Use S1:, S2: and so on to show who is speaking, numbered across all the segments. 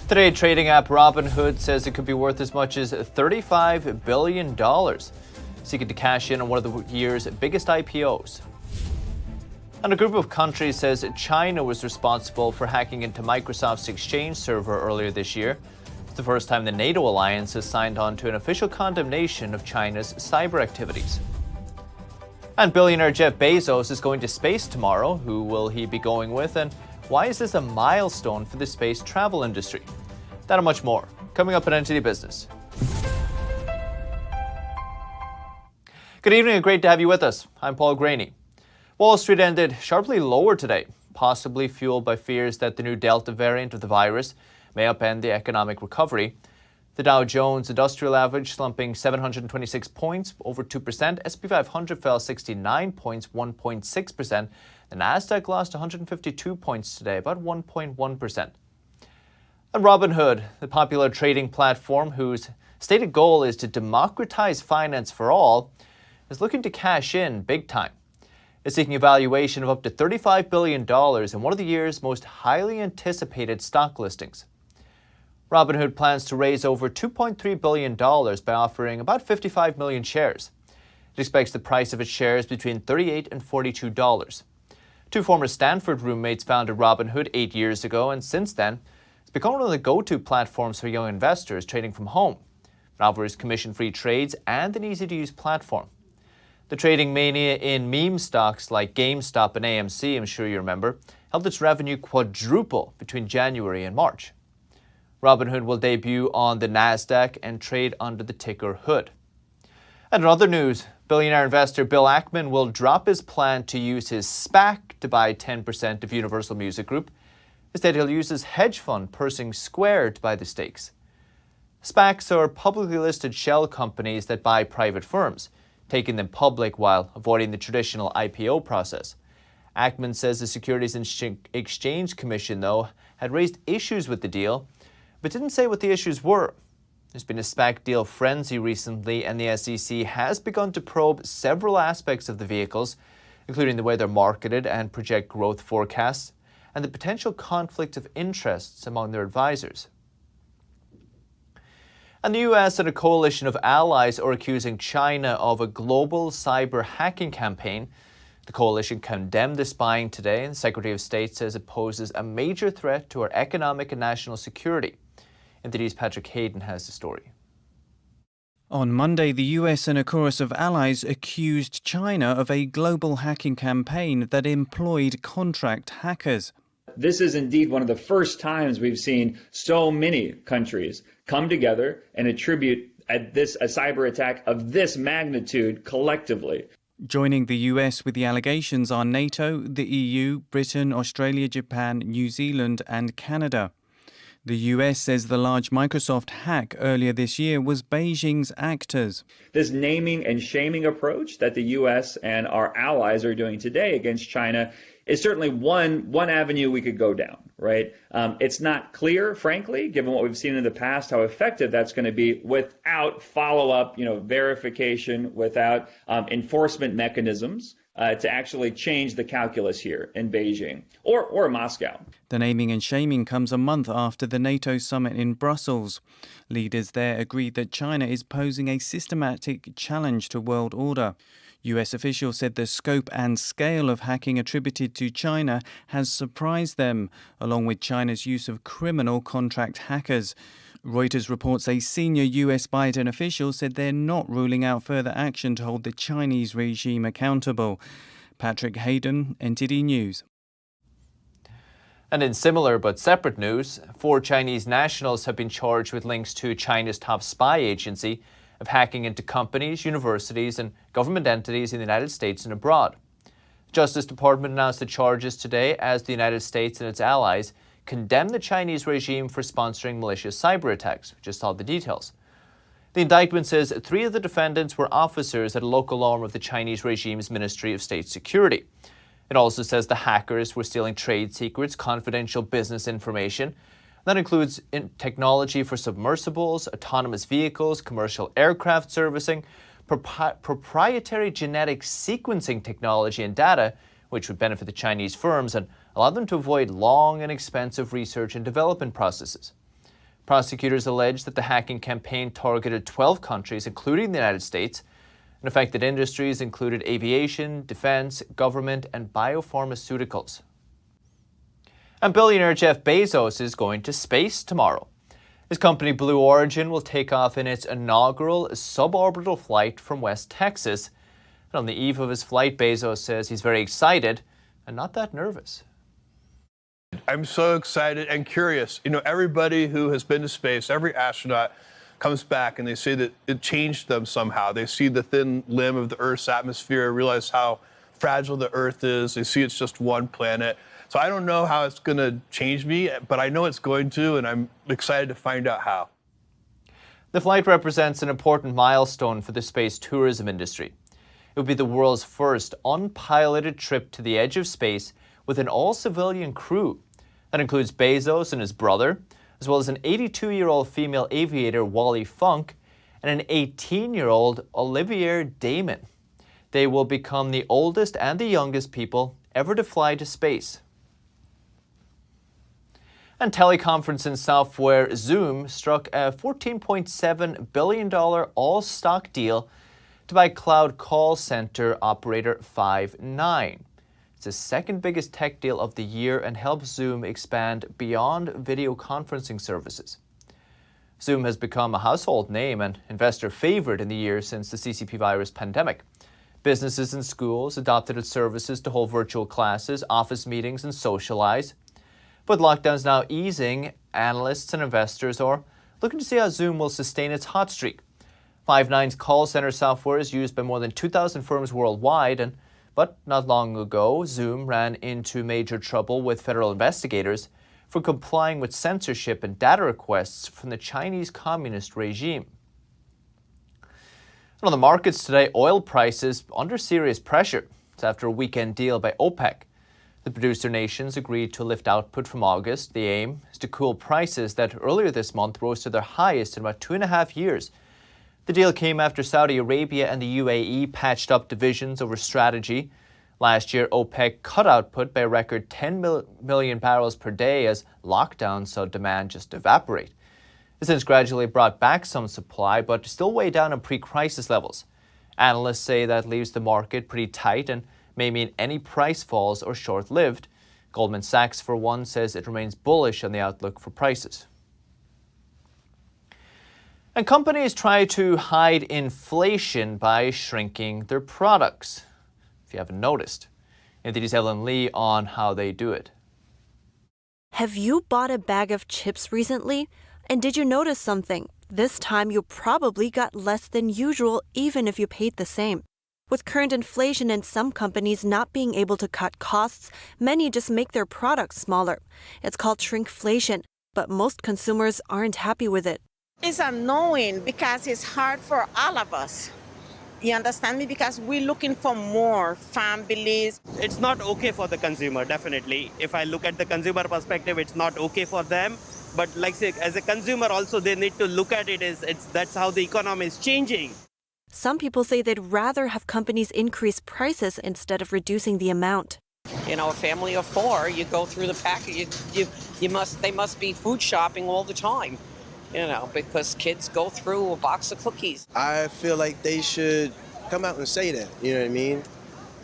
S1: Today, trading app Robinhood says it could be worth as much as $35 billion, seeking to cash in on one of the year's biggest IPOs. And a group of countries says China was responsible for hacking into Microsoft's Exchange server earlier this year. It's the first time the NATO alliance has signed on to an official condemnation of China's cyber activities. And billionaire Jeff Bezos is going to space tomorrow. Who will he be going with, and why is this a milestone for the space travel industry? That and much more, coming up in NTD Business. Good evening and great to have you with us. I'm Paul Graney. Wall Street ended sharply lower today, possibly fueled by fears that the new Delta variant of the virus may upend the economic recovery. The Dow Jones Industrial Average slumping 726 points, over 2%. SP 500 fell 69 points, 1.6%. The Nasdaq lost 152 points today, about 1.1%. And Robinhood, the popular trading platform whose stated goal is to democratize finance for all, is looking to cash in big time. It's seeking a valuation of up to $35 billion in one of the year's most highly anticipated stock listings. Robinhood plans to raise over $2.3 billion by offering about 55 million shares. It expects the price of its shares between $38 and $42. Two former Stanford roommates founded Robinhood 8 years ago, and since then, it's become one of the go-to platforms for young investors trading from home. It offers commission-free trades and an easy-to-use platform. The trading mania in meme stocks like GameStop and AMC, I'm sure you remember, helped its revenue quadruple between January and March. Robinhood will debut on the Nasdaq and trade under the ticker HOOD. And in other news, billionaire investor Bill Ackman will drop his plan to use his SPAC to buy 10% of Universal Music Group. Instead, he'll use his hedge fund Pershing Square to buy the stakes. SPACs are publicly listed shell companies that buy private firms, taking them public while avoiding the traditional IPO process. Ackman says the Securities and Exchange Commission, though, had raised issues with the deal, but didn't say what the issues were. There's been a SPAC deal frenzy recently, and the SEC has begun to probe several aspects of the vehicles, including the way they're marketed and project growth forecasts, and the potential conflict of interests among their advisors. And the U.S. and a coalition of allies are accusing China of a global cyber hacking campaign. The coalition condemned the spying today, and the Secretary of State says it poses a major threat to our economic and national security. NTD's Patrick Hayden has the story.
S2: On Monday, the US and a chorus of allies accused China of a global hacking campaign that employed contract hackers.
S3: This is indeed one of the first times we've seen so many countries come together and attribute a cyber attack of this magnitude collectively.
S2: Joining the US with the allegations are NATO, the EU, Britain, Australia, Japan, New Zealand and Canada. The US says the large Microsoft hack earlier this year was Beijing's actors.
S3: This naming and shaming approach that the US and our allies are doing today against China is certainly one avenue we could go down, right? It's not clear, frankly, given what we've seen in the past, how effective that's going to be without follow-up, verification, without enforcement mechanisms to actually change the calculus here in Beijing or Moscow.
S2: The naming and shaming comes a month after the NATO summit in Brussels. Leaders there agreed that China is posing a systematic challenge to world order. US officials said the scope and scale of hacking attributed to China has surprised them, along with China's use of criminal contract hackers. Reuters reports a senior US Biden official said they're not ruling out further action to hold the Chinese regime accountable. Patrick Hayden, NTD News.
S1: And in similar but separate news, 4 Chinese nationals have been charged with links to China's top spy agency of hacking into companies, universities, and government entities in the United States and abroad. The Justice Department announced the charges today as the United States and its allies condemn the Chinese regime for sponsoring malicious cyber attacks. We just saw the details. The indictment says 3 of the defendants were officers at a local arm of the Chinese regime's Ministry of State Security. It also says the hackers were stealing trade secrets, confidential business information. That includes technology for submersibles, autonomous vehicles, commercial aircraft servicing, proprietary genetic sequencing technology and data, which would benefit the Chinese firms and allow them to avoid long and expensive research and development processes. Prosecutors allege that the hacking campaign targeted 12 countries, including the United States, and affected industries included aviation, defense, government, and biopharmaceuticals. And billionaire Jeff Bezos is going to space tomorrow. His company Blue Origin will take off in its inaugural suborbital flight from West Texas. And on the eve of his flight, Bezos says he's very excited and not that nervous.
S4: I'm so excited and curious. You know, everybody who has been to space, every astronaut comes back and they say that it changed them somehow. They see the thin limb of the Earth's atmosphere, realize how fragile the Earth is. They see it's just one planet. So I don't know how it's going to change me, but I know it's going to, and I'm excited to find out how.
S1: The flight represents an important milestone for the space tourism industry. It will be the world's first unpiloted trip to the edge of space with an all-civilian crew. That includes Bezos and his brother, as well as an 82-year-old female aviator, Wally Funk, and an 18-year-old Olivier Damon. They will become the oldest and the youngest people ever to fly to space. And teleconferencing software Zoom struck a $14.7 billion all-stock deal to buy cloud call center operator Five9. It's the second biggest tech deal of the year and helps Zoom expand beyond video conferencing services. Zoom has become a household name and investor favorite in the years since the CCP virus pandemic. Businesses and schools adopted its services to hold virtual classes, office meetings, and socialize. But lockdowns now easing, analysts and investors are looking to see how Zoom will sustain its hot streak. Five9's call center software is used by more than 2,000 firms worldwide, but not long ago, Zoom ran into major trouble with federal investigators for complying with censorship and data requests from the Chinese communist regime. And on the markets today, oil prices under serious pressure. It's after a weekend deal by OPEC. The producer nations agreed to lift output from August. The aim is to cool prices that earlier this month rose to their highest in about 2.5 years. The deal came after Saudi Arabia and the UAE patched up divisions over strategy. Last year, OPEC cut output by a record 10 million barrels per day as lockdowns saw demand just evaporate. It since gradually brought back some supply, but still way down on pre-crisis levels. Analysts say that leaves the market pretty tight and may mean any price falls are short-lived. Goldman Sachs, for one, says it remains bullish on the outlook for prices. And companies try to hide inflation by shrinking their products. If you haven't noticed, NTD's Ellen Lee on how they do it.
S5: Have you bought a bag of chips recently? And did you notice something? This time you probably got less than usual, even if you paid the same. With current inflation and some companies not being able to cut costs, many just make their products smaller. It's called shrinkflation, but most consumers aren't happy with it.
S6: It's annoying because it's hard for all of us. You understand me? Because we're looking for more families.
S7: It's not okay for the consumer, definitely. If I look at the consumer perspective, it's not okay for them. But like say, as a consumer also, they need to look at it as that's how the economy is changing.
S5: Some people say they'd rather have companies increase prices instead of reducing the amount.
S8: You know, a family of 4, you go through the package, they must be food shopping all the time. You know, because kids go through a box of cookies.
S9: I feel like they should come out and say that, you know what I mean?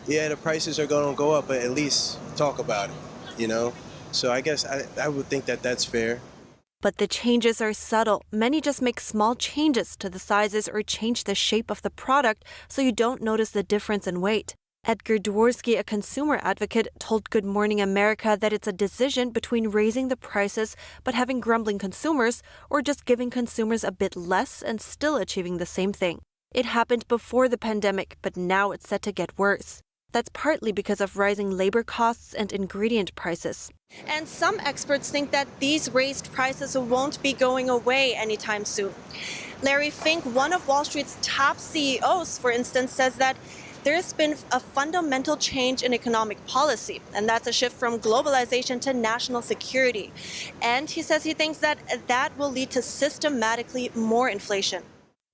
S9: Yeah, the prices are going to go up, but at least talk about it, you know? So I guess I would think that that's fair.
S5: But the changes are subtle. Many just make small changes to the sizes or change the shape of the product so you don't notice the difference in weight. Edgar Dworsky, a consumer advocate, told Good Morning America that it's a decision between raising the prices but having grumbling consumers or just giving consumers a bit less and still achieving the same thing. It happened before the pandemic, but now it's set to get worse. That's partly because of rising labor costs and ingredient prices. And some experts think that these raised prices won't be going away anytime soon. Larry Fink, one of Wall Street's top CEOs, for instance, says that there's been a fundamental change in economic policy, and that's a shift from globalization to national security. And he says he thinks that that will lead to systematically more inflation.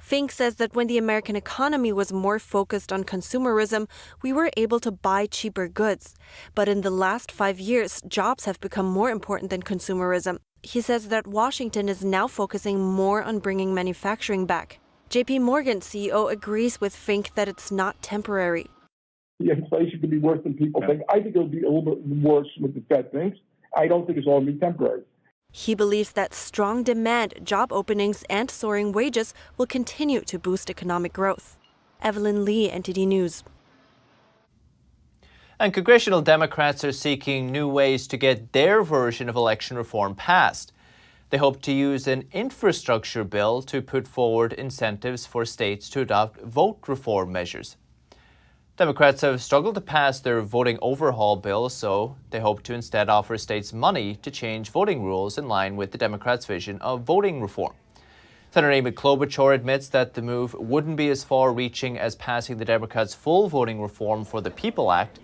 S5: Fink says that when the American economy was more focused on consumerism, we were able to buy cheaper goods. But in the last 5 years, jobs have become more important than consumerism. He says that Washington is now focusing more on bringing manufacturing back. JP Morgan CEO agrees with Fink that it's not temporary.
S10: The inflation could be worse than people think. I think it'll be a little bit worse what the Fed thinks. I don't think it's all going to be temporary.
S5: He believes that strong demand, job openings, and soaring wages will continue to boost economic growth. Evelyn Lee, NTD News.
S1: And congressional Democrats are seeking new ways to get their version of election reform passed. They hope to use an infrastructure bill to put forward incentives for states to adopt vote reform measures. Democrats have struggled to pass their voting overhaul bill, so they hope to instead offer states money to change voting rules in line with the Democrats' vision of voting reform. Senator Amy Klobuchar admits that the move wouldn't be as far-reaching as passing the Democrats' full voting reform for the People Act,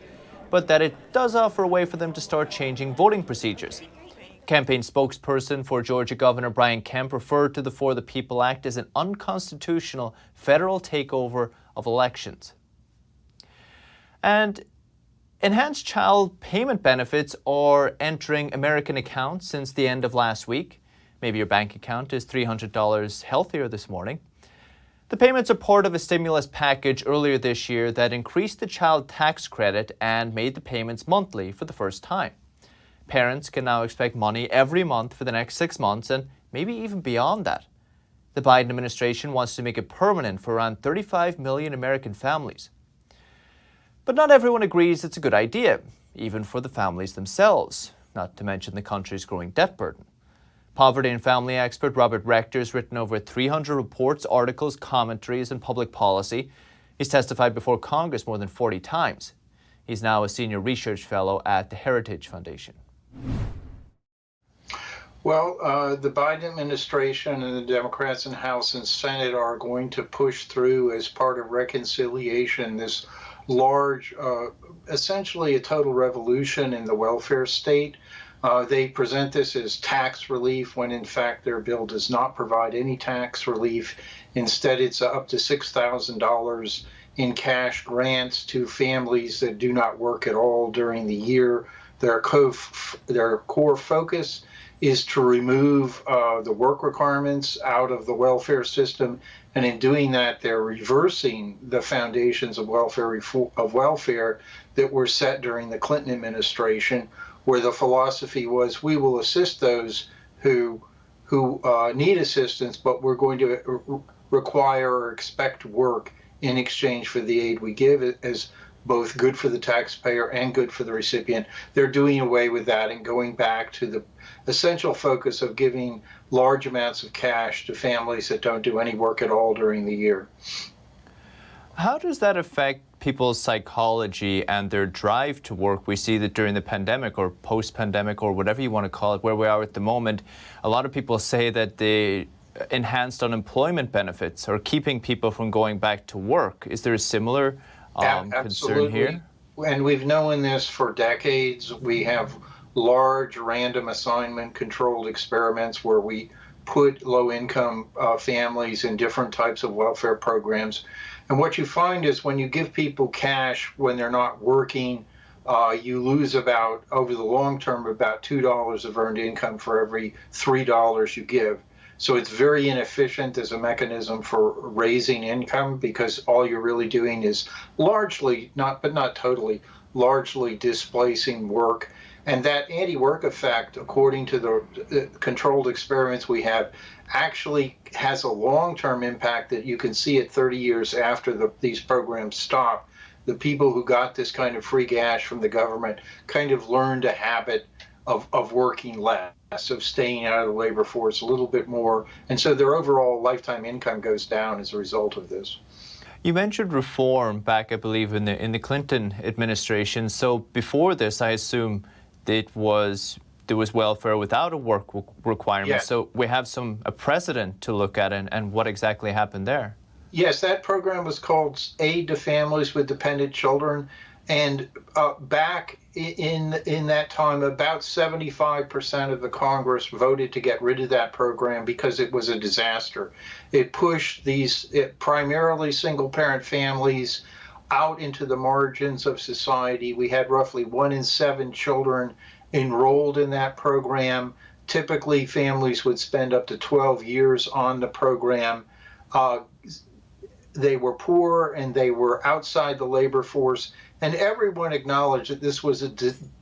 S1: but that it does offer a way for them to start changing voting procedures. Campaign spokesperson for Georgia Governor Brian Kemp referred to the For the People Act as an unconstitutional federal takeover of elections. And enhanced child payment benefits are entering American accounts since the end of last week. Maybe your bank account is $300 healthier this morning. The payments are part of a stimulus package earlier this year that increased the child tax credit and made the payments monthly for the first time. Parents can now expect money every month for the next 6 months and maybe even beyond that. The Biden administration wants to make it permanent for around 35 million American families. But not everyone agrees it's a good idea, even for the families themselves, not to mention the country's growing debt burden. Poverty and family expert Robert Rector has written over 300 reports, articles, commentaries, and public policy. He's testified before Congress more than 40 times. He's now a senior research fellow at the Heritage Foundation.
S11: Well, the Biden administration and the Democrats in House and Senate are going to push through as part of reconciliation this large, essentially a total revolution in the welfare state. They present this as tax relief when in fact their bill does not provide any tax relief. Instead, it's up to $6,000 in cash grants to families that do not work at all during the year. Their core focus is to remove the work requirements out of the welfare system, and in doing that, they're reversing the foundations of welfare that were set during the Clinton administration, where the philosophy was we will assist those who need assistance, but we're going to require or expect work in exchange for the aid we give as both good for the taxpayer and good for the recipient. They're doing away with that and going back to the essential focus of giving large amounts of cash to families that don't do any work at all during the year.
S1: How does that affect people's psychology and their drive to work? We see that during the pandemic or post-pandemic or whatever you want to call it, where we are at the moment, a lot of people say that the enhanced unemployment benefits are keeping people from going back to work. Is there a similar concern here?
S11: And we've known this for decades. We have large random assignment controlled experiments where we put low-income families in different types of welfare programs. And what you find is when you give people cash when they're not working, you lose about, over the long term, about $2 of earned income for every $3 you give. So it's very inefficient as a mechanism for raising income because all you're really doing is largely, but not totally, largely displacing work. And that anti-work effect, according to the controlled experiments we have, actually has a long-term impact that you can see it 30 years after these programs stop. The people who got this kind of free cash from the government kind of learned a habit of working less, of staying out of the labor force a little bit more. And so their overall lifetime income goes down as a result of this.
S1: You mentioned reform back, I believe, in the Clinton administration. So before this, I assume there was welfare without a work requirement. Yes. So we have a precedent to look at and what exactly happened there.
S11: Yes, that program was called Aid to Families with Dependent Children. And back in that time, about 75% of the Congress voted to get rid of that program because it was a disaster. It pushed these primarily single-parent families out into the margins of society. We had roughly 1 in 7 children enrolled in that program Typically, families would spend up to 12 years on the program. They were poor and they were outside the labor force, and everyone acknowledged that this was a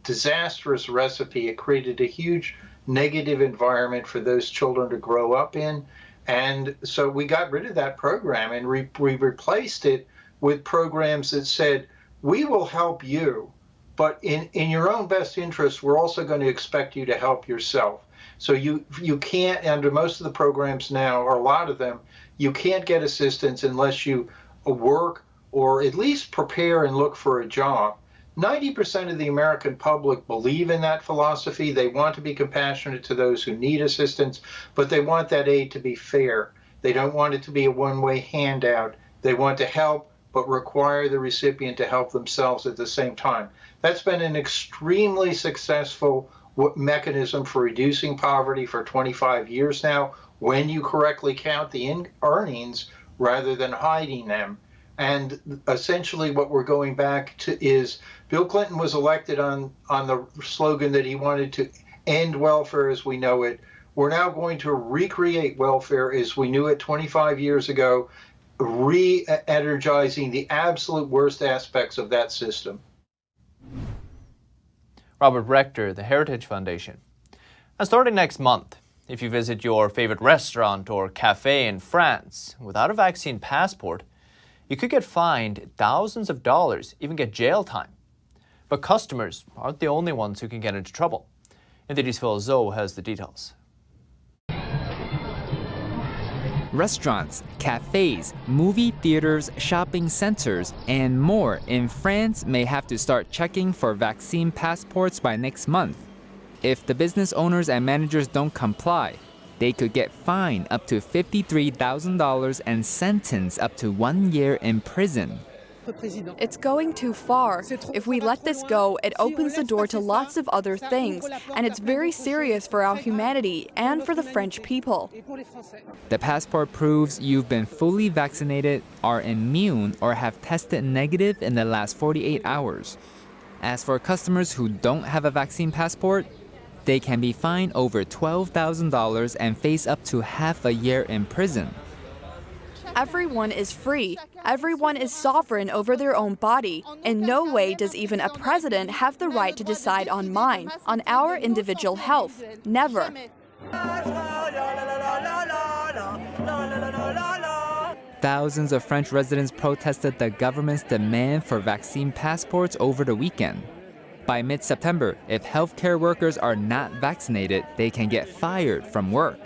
S11: disastrous recipe. It created a huge negative environment for those children to grow up in. And so we got rid of that program and we replaced it with programs that said, we will help you, but in your own best interest, we're also going to expect you to help yourself. So you can't, under most of the programs now, or a lot of them, you can't get assistance unless you work or at least prepare and look for a job. 90% of the American public believe in that philosophy. They want to be compassionate to those who need assistance, but they want that aid to be fair. They don't want it to be a one-way handout. They want to help, but require the recipient to help themselves at the same time. That's been an extremely successful mechanism for reducing poverty for 25 years now, when you correctly count the earnings rather than hiding them. And essentially what we're going back to is Bill Clinton was elected on the slogan that he wanted to end welfare as we know it. We're now going to recreate welfare as we knew it 25 years ago, re-energizing the absolute worst aspects of that system.
S1: Robert Rector, the Heritage Foundation. And starting next month, if you visit your favorite restaurant or cafe in France without a vaccine passport, you could get fined thousands of dollars, even get jail time. But customers aren't the only ones who can get into trouble. NTD's Phil Zoe has the details.
S12: Restaurants, cafes, movie theaters, shopping centers, and more in France may have to start checking for vaccine passports by next month. If the business owners and managers don't comply, they could get fined up to $53,000 and sentenced up to 1 year in prison.
S13: It's going too far. If we let this go, it opens the door to lots of other things, and it's very serious for our humanity and for the French people.
S12: The passport proves you've been fully vaccinated, are immune, or have tested negative in the last 48 hours. As for customers who don't have a vaccine passport, they can be fined over $12,000 and face up to half a year in prison.
S13: Everyone is free. Everyone is sovereign over their own body. In no way does even a president have the right to decide on mine, on our individual health. Never.
S12: Thousands of French residents protested the government's demand for vaccine passports over the weekend. By mid-September, if healthcare workers are not vaccinated, they can get fired from work.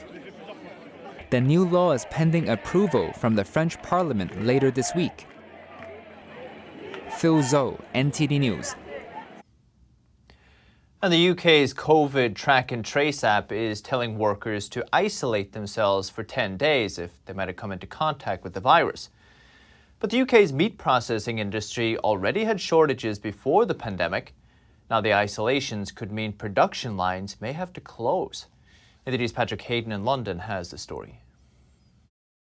S12: The new law is pending approval from the French Parliament later this week. Phil Zoe, NTD News.
S1: And the UK's COVID track and trace app is telling workers to isolate themselves for 10 days if they might have come into contact with the virus. But the UK's meat processing industry already had shortages before the pandemic. Now the isolations could mean production lines may have to close. NTD's Patrick Hayden in London has the story.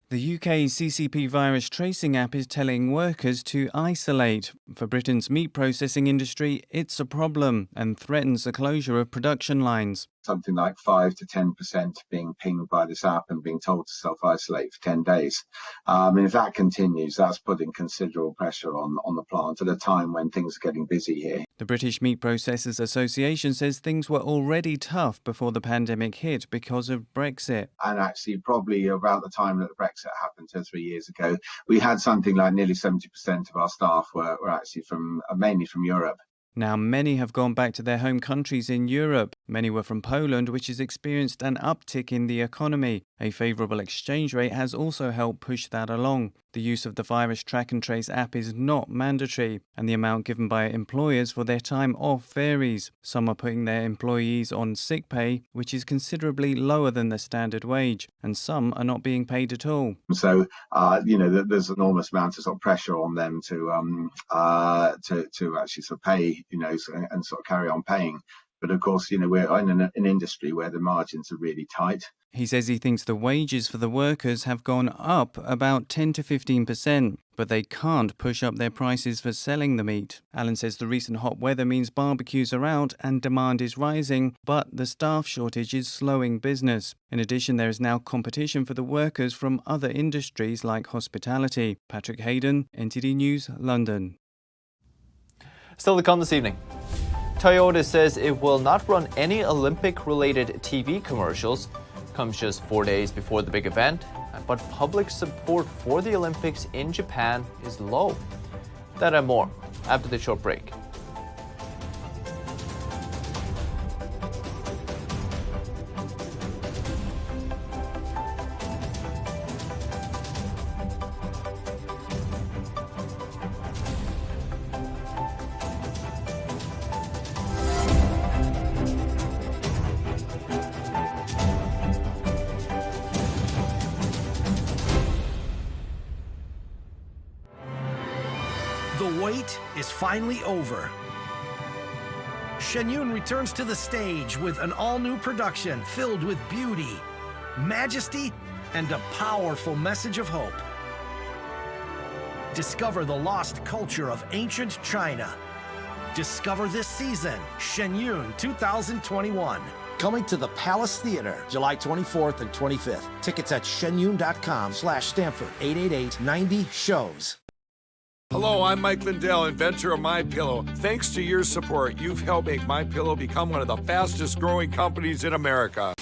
S2: The UK's CCP virus tracing app is telling workers to isolate. For Britain's meat processing industry, it's a problem and threatens the closure of production lines.
S14: Something like 5 to 10% being pinged by this app and being told to self-isolate for 10 days. And if that continues, that's putting considerable pressure on the plant at a time when things are getting busy here.
S2: The British Meat Processors Association says things were already tough before the pandemic hit because of Brexit.
S14: And actually, probably about the time that Brexit happened 2 or 3 years ago, we had something like nearly 70% of our staff were actually mainly from Europe.
S2: Now, many have gone back to their home countries in Europe. Many were from Poland, which has experienced an uptick in the economy. A favourable exchange rate has also helped push that along. The use of the virus track and trace app is not mandatory, and the amount given by employers for their time off varies. Some are putting their employees on sick pay, which is considerably lower than the standard wage, and some are not being paid at all.
S14: So, there's an enormous amount of sort of pressure on them to actually sort of pay, and sort of carry on paying. But of course, we're in an industry where the margins are really tight.
S2: He says he thinks the wages for the workers have gone up about 10 to 15%. but they can't push up their prices for selling the meat. Alan says the recent hot weather means barbecues are out and demand is rising, but the staff shortage is slowing business. In addition, there is now competition for the workers from other industries like hospitality. Patrick Hayden, NTD News, London.
S1: Still to come this evening. Toyota says it will not run any Olympic-related TV commercials. Comes just 4 days before the big event, but public support for the Olympics in Japan is low. That and more after the short break.
S15: The wait is finally over. Shen Yun returns to the stage with an all-new production filled with beauty, majesty, and a powerful message of hope. Discover the lost culture of ancient China. Discover this season, Shen Yun 2021.
S16: Coming to the Palace Theater, July 24th and 25th. Tickets at shenyun.com/Stanford, 888-90-SHOWS.
S17: Hello, I'm Mike Lindell, inventor of MyPillow. Thanks to your support, you've helped make MyPillow become one of the fastest growing companies in America.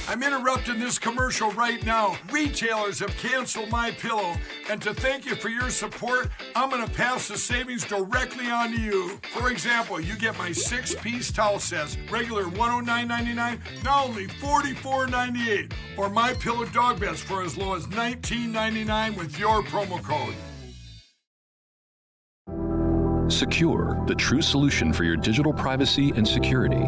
S17: I'm interrupting this commercial right now. Retailers have canceled MyPillow, and to thank you for your support, I'm going to pass the savings directly on to you. For example, you get my 6-piece towel sets, regular $109.99, now only $44.98, or MyPillow dog beds for as low as $19.99 with your promo code.
S18: Secure, the true solution for your digital privacy and security.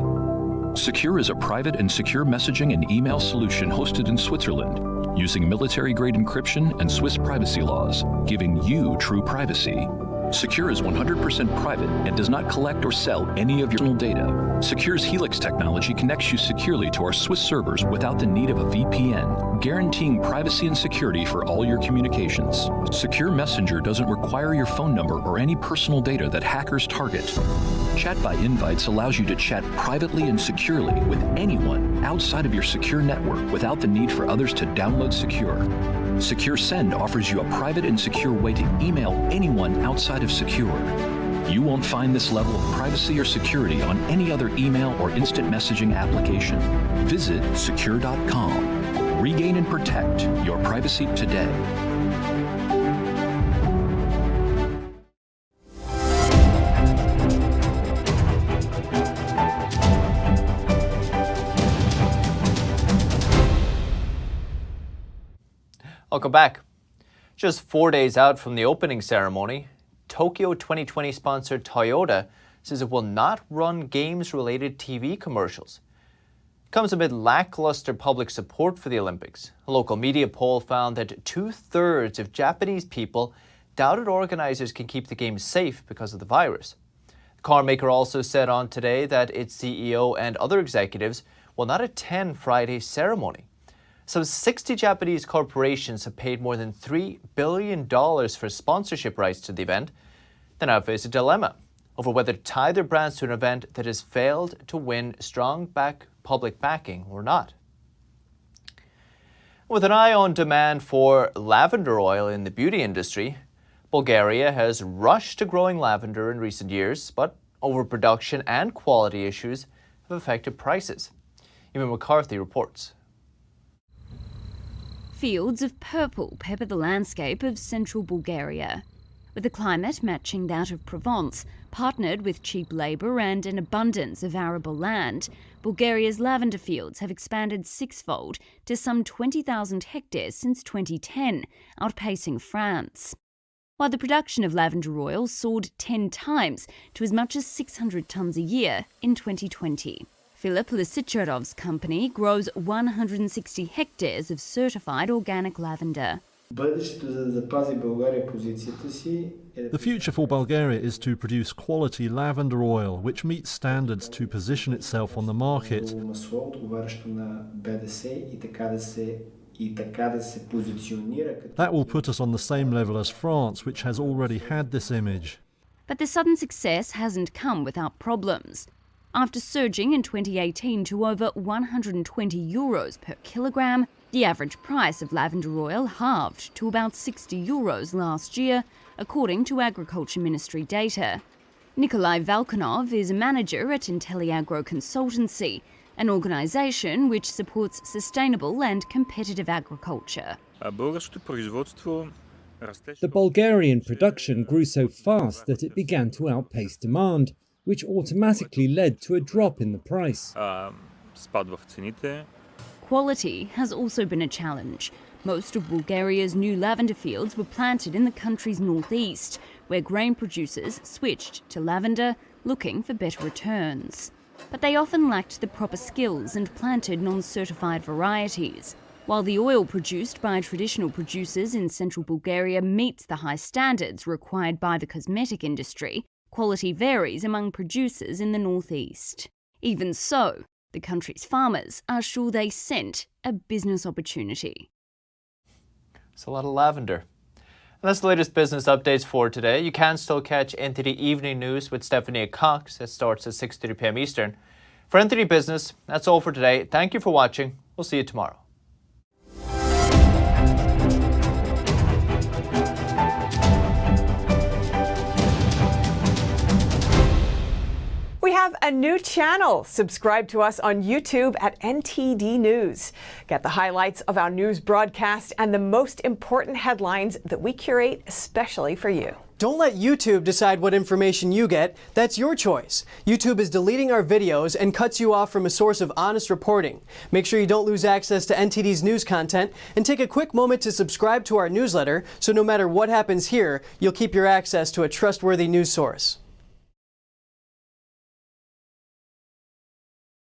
S18: Secure is a private and secure messaging and email solution hosted in Switzerland, using military-grade encryption and Swiss privacy laws, giving you true privacy. Secure is 100% private and does not collect or sell any of your personal data. Secure's Helix technology connects you securely to our Swiss servers without the need of a VPN, guaranteeing privacy and security for all your communications. Secure Messenger doesn't require your phone number or any personal data that hackers target. Chat by Invites allows you to chat privately and securely with anyone outside of your secure network without the need for others to download Secure. Secure Send offers you a private and secure way to email anyone outside of Secure. You won't find this level of privacy or security on any other email or instant messaging application. Visit secure.com. Regain and protect your privacy today.
S1: Welcome back. Just 4 days out from the opening ceremony, Tokyo 2020 sponsor Toyota says it will not run games-related TV commercials. It comes amid lackluster public support for the Olympics. A local media poll found that 2/3 of Japanese people doubted organizers can keep the games safe because of the virus. The car maker also said on Today that its CEO and other executives will not attend Friday's ceremony. Some 60 Japanese corporations have paid more than $3 billion for sponsorship rights to the event. They now face a dilemma over whether to tie their brands to an event that has failed to win strong public backing or not. With an eye on demand for lavender oil in the beauty industry, Bulgaria has rushed to growing lavender in recent years, but overproduction and quality issues have affected prices. Eamon McCarthy reports.
S19: Fields of purple pepper the landscape of central Bulgaria. With the climate matching that of Provence, partnered with cheap labour and an abundance of arable land, Bulgaria's lavender fields have expanded sixfold to some 20,000 hectares since 2010, outpacing France. While the production of lavender oil soared 10 times to as much as 600 tonnes a year in 2020. Philip Lysicharov's company grows 160 hectares of certified organic lavender.
S20: The future for Bulgaria is to produce quality lavender oil, which meets standards to position itself on the market. That will put us on the same level as France, which has already had this image.
S19: But the sudden success hasn't come without problems. After surging in 2018 to over 120 euros per kilogram, the average price of lavender oil halved to about 60 euros last year, according to Agriculture Ministry data. Nikolai Valkanov is a manager at IntelliAgro Consultancy, an organisation which supports sustainable and competitive agriculture.
S21: The Bulgarian production grew so fast that it began to outpace demand, which automatically led to a drop in the price.
S19: Quality has also been a challenge. Most of Bulgaria's new lavender fields were planted in the country's northeast, where grain producers switched to lavender, looking for better returns. But they often lacked the proper skills and planted non-certified varieties. While the oil produced by traditional producers in central Bulgaria meets the high standards required by the cosmetic industry, quality varies among producers in the northeast. Even so, the country's farmers are sure they scent a business opportunity.
S1: It's a lot of lavender. And that's the latest business updates for today. You can still catch NTD Evening News with Stephanie Cox. It starts at 6:30 p.m. Eastern. For NTD Business, that's all for today. Thank you for watching. We'll see you tomorrow.
S22: We have a new channel. Subscribe to us on YouTube at NTD News. Get the highlights of our news broadcast and the most important headlines that we curate especially for you.
S23: Don't let YouTube decide what information you get. That's your choice. YouTube is deleting our videos and cuts you off from a source of honest reporting. Make sure you don't lose access to NTD's news content, and take a quick moment to subscribe to our newsletter so no matter what happens here, you'll keep your access to a trustworthy news source.